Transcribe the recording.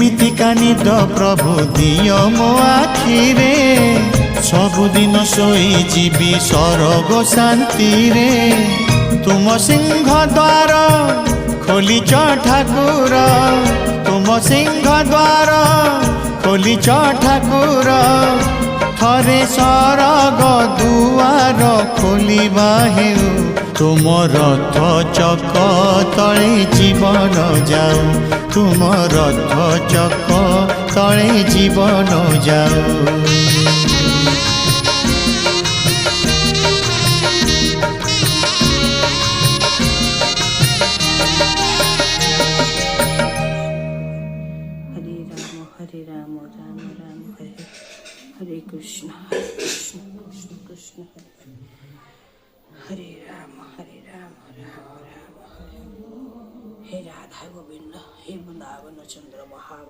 एमितिका निद प्रभु दियो मो आखिरे सबुदिन सोई जीवी सरग शांति रे तुम सिंह द्वार खोलिच ठाकुर तुम सिंह द्वार खोलिच ठाकुर थरे सरग दुआर खोलिबा हेउ तुम रथ चक तले जीवन जाऊ तुम रथ चक तले जीवन जाऊ। हरे राम राम राम हरे हरे कृष्ण कृष्ण कृष्ण कृष्ण हरे राम राम राम हरे हे राधा गोविंद हे वृंदावन चंद्र महा